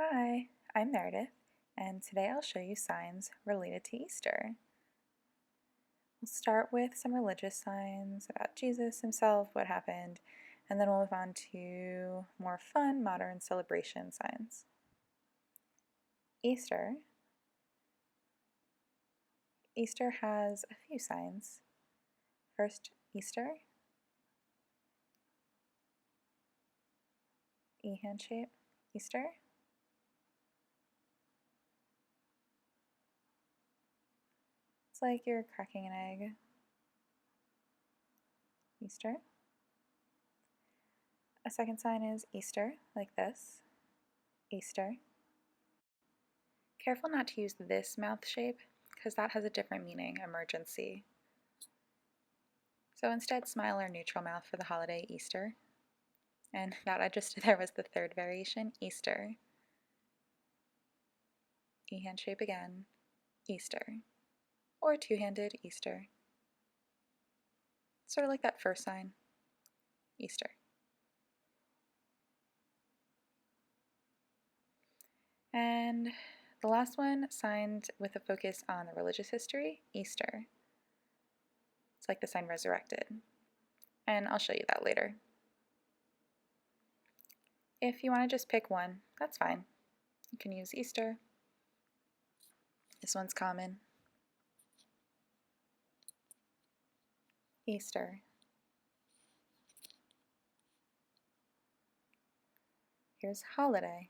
Hi, I'm Meredith, and today I'll show you signs related to Easter. We'll start with some religious signs about Jesus himself, what happened, and then we'll move on to more fun, modern celebration signs. Easter. Easter has a few signs. First, Easter. E hand shape, Easter. It's like you're cracking an egg. Easter. A second sign is Easter, like this. Easter. Careful not to use this mouth shape, because that has a different meaning, emergency. So instead, smile or neutral mouth for the holiday Easter. And that I just did there was the third variation, Easter. E-hand shape again, Easter. Or two-handed, Easter. Sort of like that first sign, Easter. And the last one, signed with a focus on the religious history, Easter. It's like the sign resurrected. And I'll show you that later. If you want to just pick one, that's fine. You can use Easter. This one's common. Easter. Here's holiday.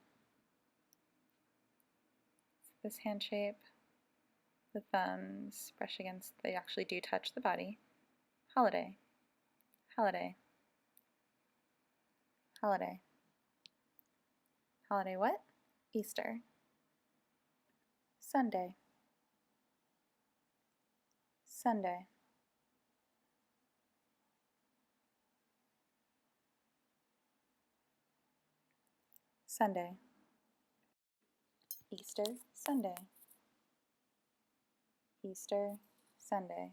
This hand shape, the thumbs brush against, they actually do touch the body. Holiday, holiday, holiday. Holiday what? Easter. Sunday, Sunday. Sunday. Easter, Sunday. Easter, Sunday.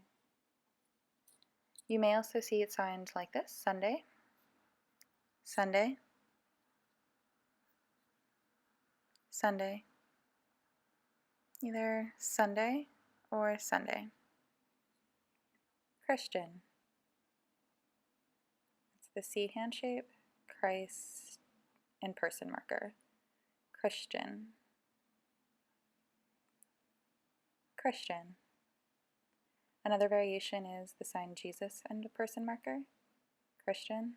You may also see it signed like this, Sunday, Sunday, Sunday. Either Sunday or Sunday. Christian. It's the C hand shape, Christ, and person marker. Christian. Christian. Another variation is the sign Jesus and a person marker. Christian.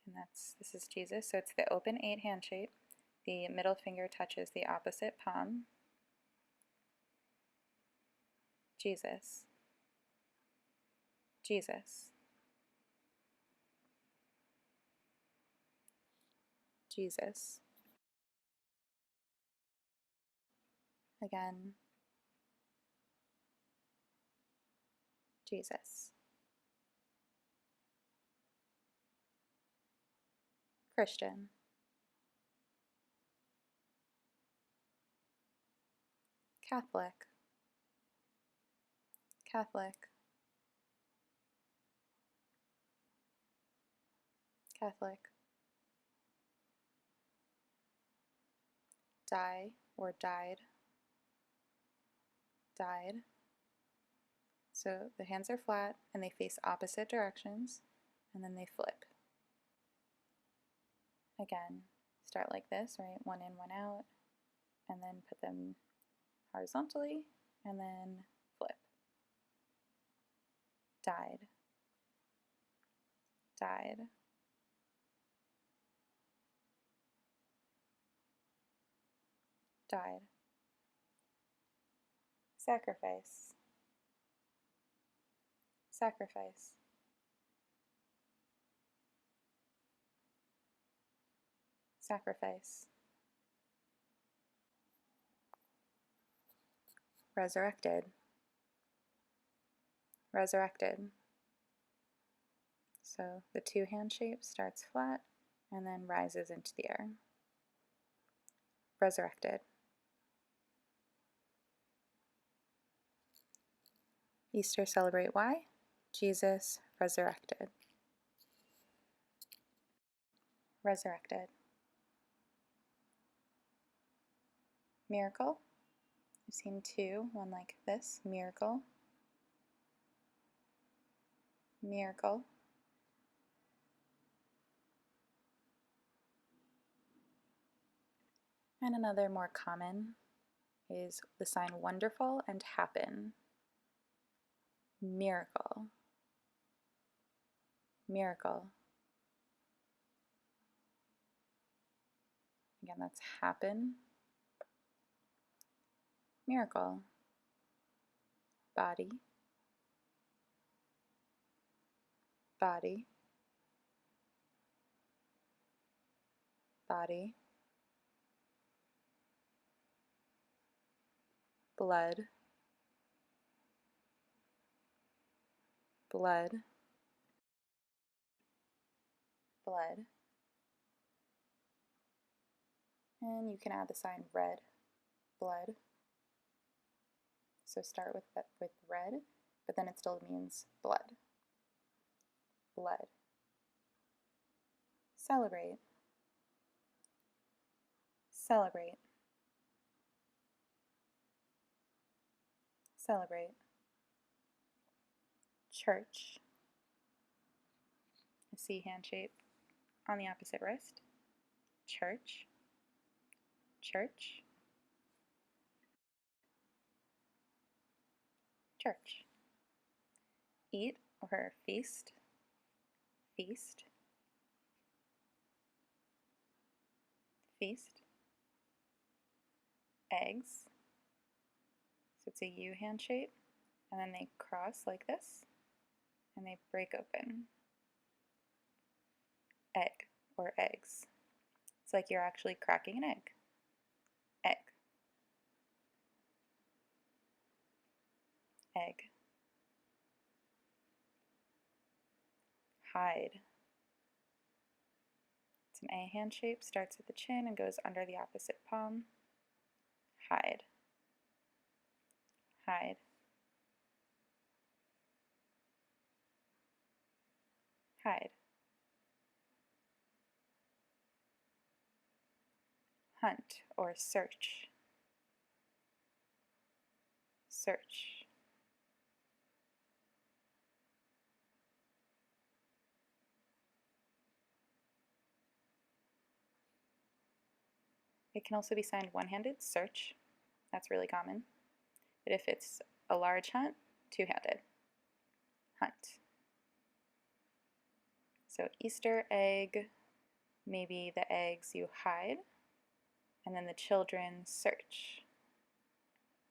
And this is Jesus, so it's the open 8 hand shape. The middle finger touches the opposite palm. Jesus. Jesus. Jesus. Again. Jesus. Christian. Catholic. Catholic. Catholic. Die or died. Died. So the hands are flat and they face opposite directions, and then they flip. Again, start like this, right? One in, one out, and then put them horizontally, and then flip. Died. Died. Died. Sacrifice. Sacrifice. Sacrifice. Resurrected. Resurrected. So the 2 hand shape starts flat and then rises into the air. Resurrected. Easter celebrate why? Jesus resurrected. Resurrected. Miracle. I've seen two, one like this, miracle, miracle. And another more common is the sign wonderful and happen. Miracle, miracle. Again, that's happen, miracle, body, body, body, blood, blood, blood. And you can add the sign red, blood. So start with red, but then it still means blood. Blood. Celebrate. Celebrate. Celebrate. Church. A C hand shape on the opposite wrist. Church. Church. Church. Eat or feast. Feast. Feast. Eggs. So it's a U hand shape, and then they cross like this, and they break open. Egg or eggs. It's like you're actually cracking an egg. Egg. Egg. Hide. It's an A hand shape, starts at the chin and goes under the opposite palm. Hide. Hide. Hide. Hunt or search. Search. It can also be signed one-handed, search. That's really common. But if it's a large hunt, two-handed. Hunt. So Easter egg, maybe the eggs you hide, and then the children search.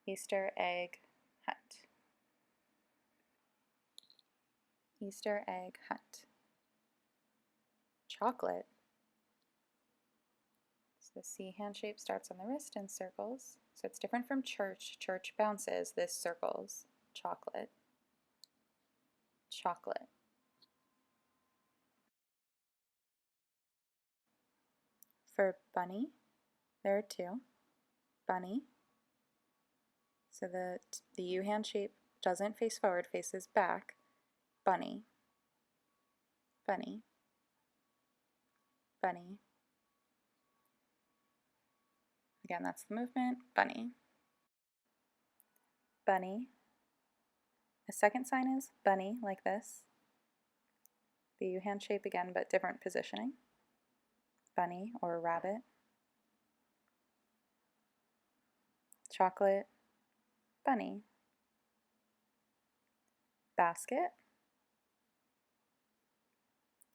Easter egg hunt. Easter egg hunt. Chocolate. So the C hand shape starts on the wrist and circles. So it's different from church. Church bounces, this circles. Chocolate. Chocolate. For bunny, there are two. Bunny. So the U hand shape doesn't face forward, faces back. Bunny. Bunny. Bunny. Again, that's the movement. Bunny. Bunny. The second sign is bunny, like this. The U hand shape again, but different positioning. Bunny or rabbit. Chocolate. Bunny. Basket.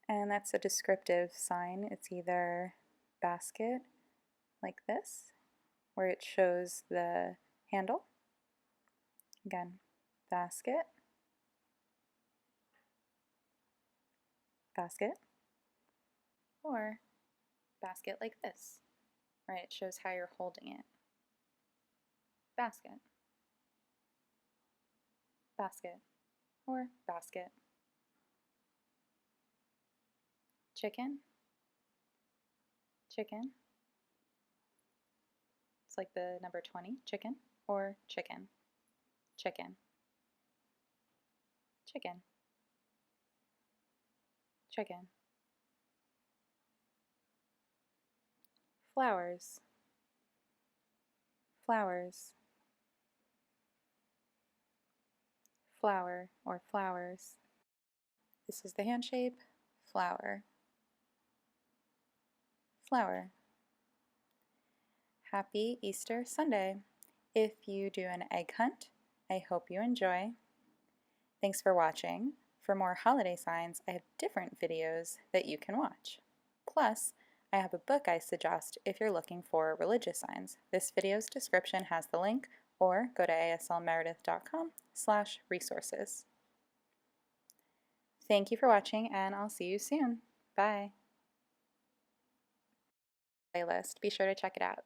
And that's a descriptive sign. It's either basket, like this, where it shows the handle. Again, basket, basket, or basket like this, right? It shows how you're holding it. Basket, basket, or basket. Chicken, chicken. It's like the number 20, chicken, or chicken, chicken, chicken, chicken. Flowers, flowers, flower or flowers. This is the hand shape, flower, flower. Happy Easter Sunday. If you do an egg hunt, I hope you enjoy. Thanks for watching. For more holiday signs, I have different videos that you can watch. Plus, I have a book I suggest if you're looking for religious signs. This video's description has the link, or go to aslmeredith.com/resources. Thank you for watching, and I'll see you soon. Bye. Playlist. Be sure to check it out.